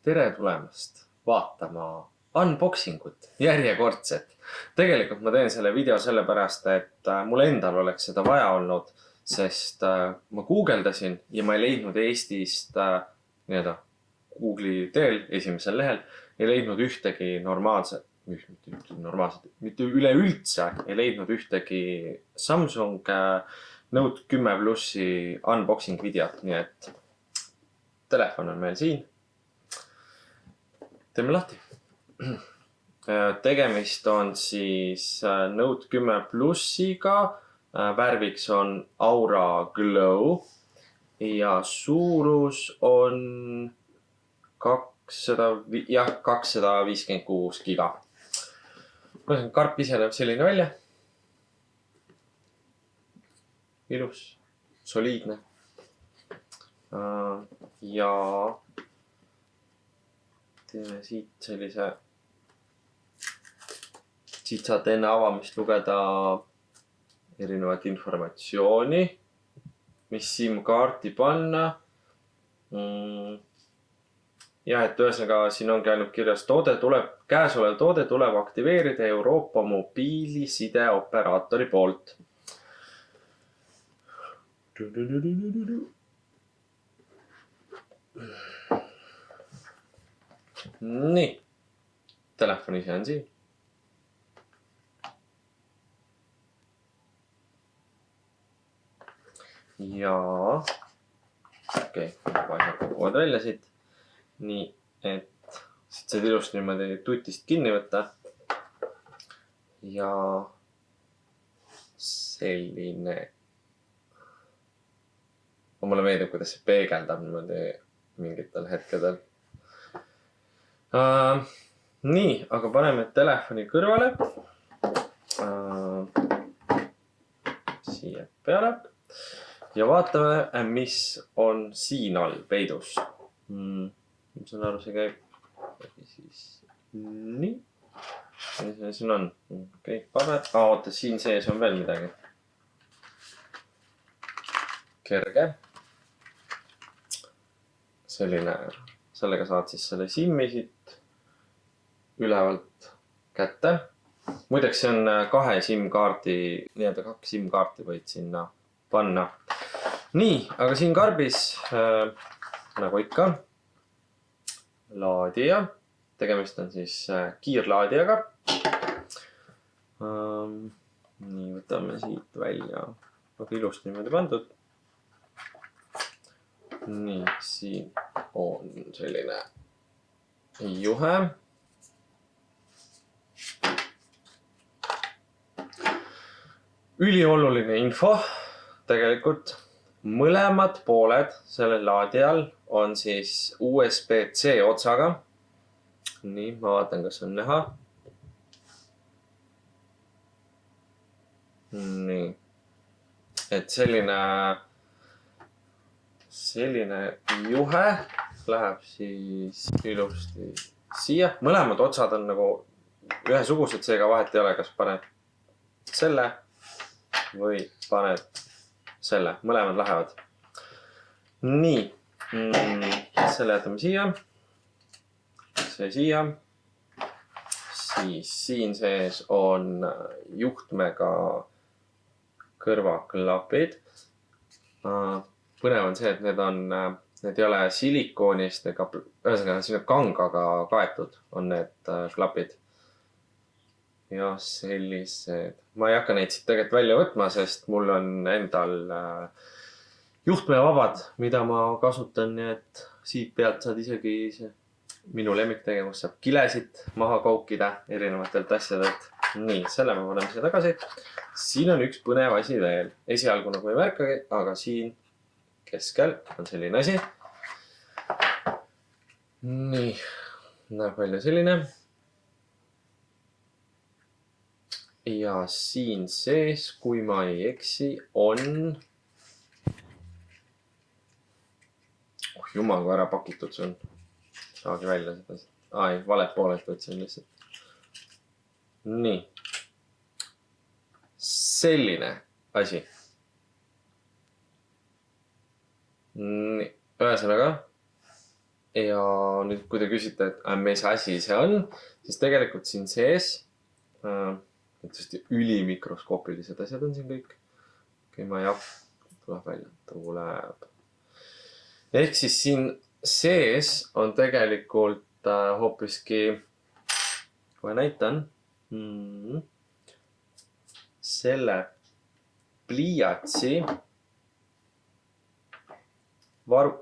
Tere tulemast vaatama unboxingut, järjekordset. Tegelikult ma teen selle video sellepärast, et mul endal oleks seda vaja olnud, sest ma guugeldasin ja ma ei leidnud Eestist nii-öelda Google'i teel esimesel lehel, ei leidnud ühtegi mitte üleüldse ei leidnud ühtegi Samsung Note 10 Plusi unboxing videot, nii et telefon on meil siin. Teeme lahti. Tegemist on siis Note 10 Plusiga. Värviks on Aura Glow ja suurus on 256 giga. Karp ise näeb selline välja. Ilus, soliidne. Ja teeme siit sellise, siit saate enne avamist lugeda erinevat informatsiooni, mis SIM-kaarti panna. Ja, et ühesõnaga siin ongi ainult kirjas käesolev toode tuleb aktiveerida Euroopa mobiilisideoperaatori poolt. Nii, telefon ise on siin. Ja okei, asjad kukuvad välja siit. Nii, et siit saad ilusti niimoodi tutist kinni võtta. Ja selline. Mulle meeldib, kuidas see peegeldab niimoodi mingitel hetkedel. Nii, aga paneme telefoni kõrvale. Siia peale. Ja vaatame, mis on siin all peidus. Ma saan aru, see käib siis nii. Mis siin on? Okei, paber. Oota, siin sees on veel midagi. Kerge. Selline, sellega saad siis selle SIM-i siit ülevalt kätte. Muideks see on kahe SIM-kaardi, nii-öelda 2 SIM-kaarti võid sinna panna. Nii, aga siin karbis, nagu ikka, laadija. Tegemist on siis kiirlaadijaga. Nii, võtame siit välja. Aga ilusti niimoodi pandud. Nii, siin on selline juhe. Ülioluline info. Tegelikult mõlemad pooled sellel laadijal on siis USB-C otsaga. Nii, ma vaatan, kas on näha. Nii, et selline juhe läheb siis ilusti siia. Mõlemad otsad on nagu ühesugused, seega vahet ei ole, kas paned selle või paned selle. Mõlemad lähevad. Nii, selle jätame siia. See siia. Siis siin sees on juhtmega kõrvaklapid. Põnev on see, et need ei ole silikoonist ega ühesõnaga siin on kangaga kaetud on need klapid. Ja sellised. Ma ei hakka neid siit tegelikult välja võtma, sest mul on endal juhtmevabad, mida ma kasutan, nii et siit pealt saad isegi minu lemmiktegevus saab kilesid maha koukida erinevatelt asjadelt. Nii, selle me paneme siia tagasi. Siin on üks põnev asi veel. Esialgu nagu ei märkagi, aga siin keskel on selline asi. Nii, näeb välja selline. Ja siin sees, kui ma ei eksi, on... Jumal, kui ära pakitud see on. Saagi välja seda. Ai, valet poolelt võtsin lihtsalt. Nii. Selline asi. Nii, ühesõnaga ja nüüd, kui te küsite, et mis asi see on, siis tegelikult siin sees tõesti ülimikroskoopilised asjad on siin kõik. Ma jah, tuleb välja, tuleb. Ehk siis siin sees on tegelikult hoopiski, kohe näitan, selle pliiatsi varu.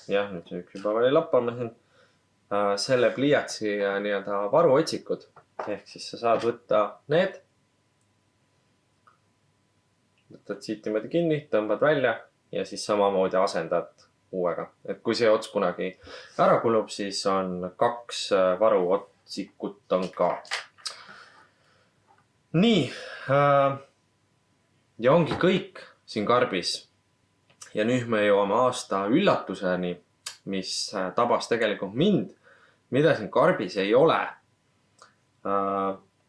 Jah, nüüd see üks juba oli lappama siin. Selle pliiatsi nii-öelda varuotsikud. Ehk siis sa saad võtta need. Võtad siit niimoodi kinni, tõmbad välja ja siis samamoodi asendad uuega. Et kui see ots kunagi ära kulub, siis on 2 varuotsikut on ka. Nii. Ja ongi kõik siin karbis. Ja nüüd me jõuame aasta üllatuseni, mis tabas tegelikult mind, mida siin karbis ei ole,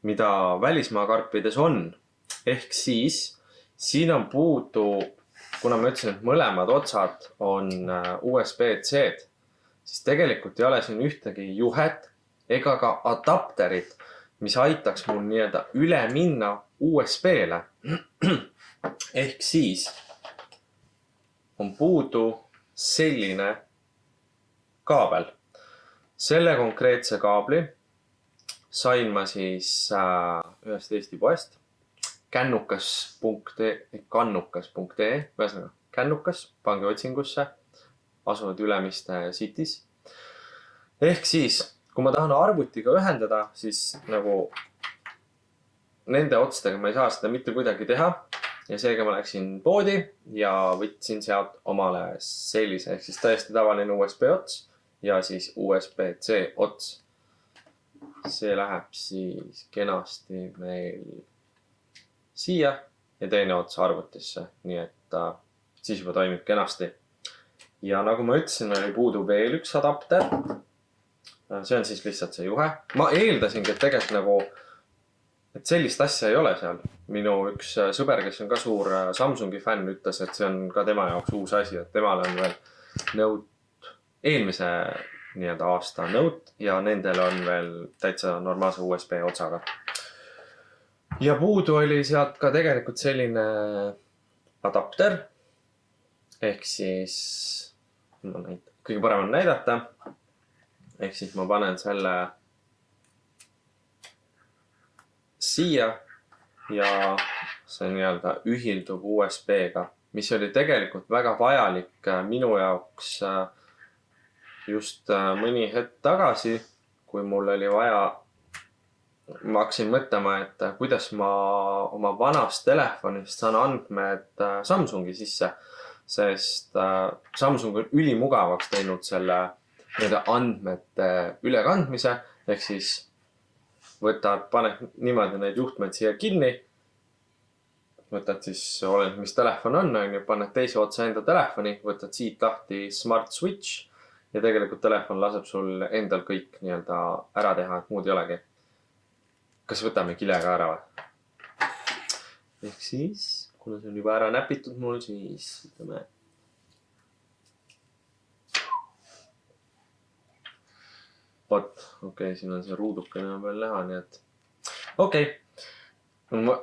mida välismaa karpides on. Ehk siis siin on puudu, kuna ma ütlesin, et mõlemad otsad on USB-C-d, siis tegelikult ei ole siin ühtegi juhet ega ka adapterit, mis aitaks mul nii-öelda üle minna USB-le. Ehk siis on puudu selline kaabel. Selle konkreetse kaabli sain ma siis ühest Eesti poest. Kannukas.ee, ühesõnaga Kannukas, pange otsingusse, asuvad Ülemiste Cities. Ehk siis, kui ma tahan arvutiga ühendada, siis nagu nende otstega ma ei saa seda mitte kuidagi teha. Ja seega ma läksin poodi ja võtsin sealt omale sellise, ehk siis täiesti tavaline USB ots ja siis USB-C ots. See läheb siis kenasti meil siia ja teine ots arvutisse, nii et siis juba toimib kenasti. Ja nagu ma ütlesin, oli puudu veel üks adapter. See on siis lihtsalt see juhe. Ma eeldasingi, et tegelikult nagu, et sellist asja ei ole seal. Minu üks sõber, kes on ka suur Samsungi fänn, ütles, et see on ka tema jaoks uus asi, et temal on veel Note, eelmise nii-öelda aasta Note ja nendel on veel täitsa normaalse USB otsaga. Ja puudu oli sealt ka tegelikult selline adapter. Ehk siis, kõige parem on näidata. Ehk siis ma panen selle siia ja see nii-öelda ühildub USB-ga, mis oli tegelikult väga vajalik minu jaoks just mõni hetk tagasi, kui mul oli vaja. Ma hakkasin mõtlema, et kuidas ma oma vanast telefonist saan andmed Samsungi sisse, sest Samsung on ülimugavaks teinud selle andmete ülekandmise, ehk siis võtad, paned niimoodi need juhtmed siia kinni, võtad siis, oleneb mis telefon on, paned teise otsa enda telefoni, võtad siit lahti Smart Switch ja tegelikult telefon laseb sul endal kõik nii-öelda ära teha, et muud ei olegi. Kas võtame kilega ära või? Ehk siis, kuna see on juba ära näpitud mul, siis ütleme. Vot, okei, siin on see ruudukene veel näha, nii et okei.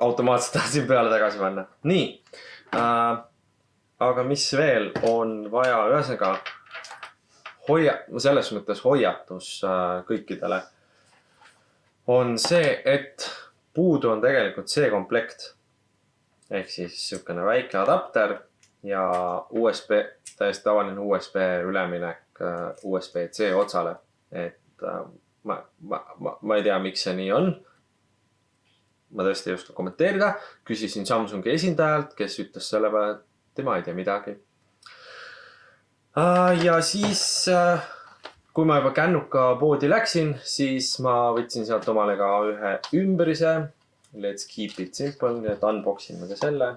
Automaatselt tahtsin peale tagasi panna. Nii, aga mis veel on vaja ühesõnaga selles mõttes hoiatus kõikidele on see, et puudu on tegelikult see komplekt. Ehk siis sükene väike adapter ja USB, täiesti tavaline USB üleminek USB-C otsale. Et ma ei tea, miks see nii on. Ma tõesti ei oska kommenteerida. Küsisin Samsungi esindajalt, kes ütles selle peale, et tema ei tea midagi. Ja siis kui ma juba Kannuka poodi läksin, siis ma võtsin sealt omale ka ühe ümbrise. Let's keep it simple, nii et unboxin ka selle.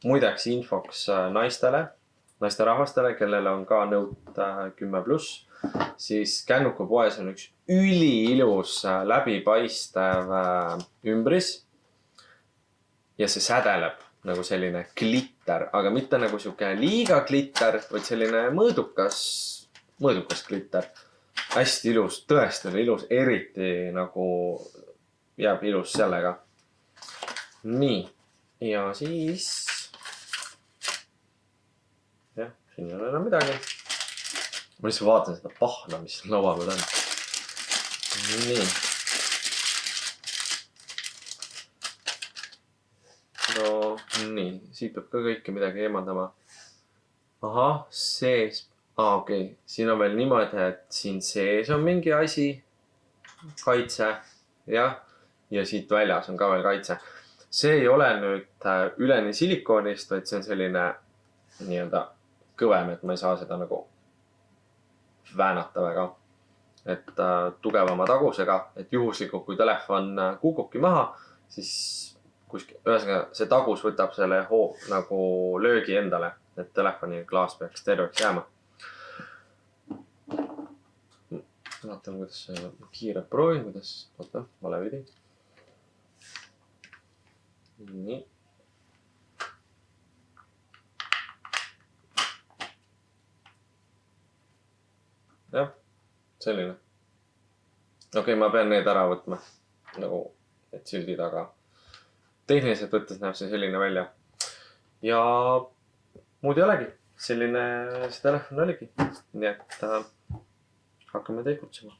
Muideks infoks naisterahvastele, kellel on ka Note 10+, siis Kannuka poes on üks üliilus läbipaistev ümbris. Ja see sädeleb nagu selline glitter, aga mitte nagu siuke liiga glitter, vaid selline mõõdukas mõõdukas glitter. Hästi ilus, tõesti oli ilus, eriti nagu jääb ilus sellega. Nii, ja siis jah, siin ei ole enam midagi. Ma lihtsalt vaatan seda pahna, mis laua peal on. Nii. No nii, siit peab ka kõike midagi eemaldama. Ahah, sees. Okei. Siin on veel niimoodi, et siin sees on mingi asi. Kaitse. Jah. Ja siit väljas on ka veel kaitse. See ei ole nüüd üleni silikoonist, vaid see on selline nii-öelda kõvem, et ma ei saa seda nagu väänata väga. Et tugevama tagusega, et juhuslikult kui telefon kukubki maha, siis ühesõnaga see tagus võtab selle nagu löögi endale, et telefoni klaas peaks terveks jääma. Vaatan, kuidas see kiirelt proovin, kuidas, oota, vale vidi. Nii. Jah, selline. Okei, ma pean need ära võtma, nagu need sildid, aga tehniliselt võttes näeb see selline välja. Ja muud ei olegi. Selline see telefon oligi. Nii et hakkame tegutsema.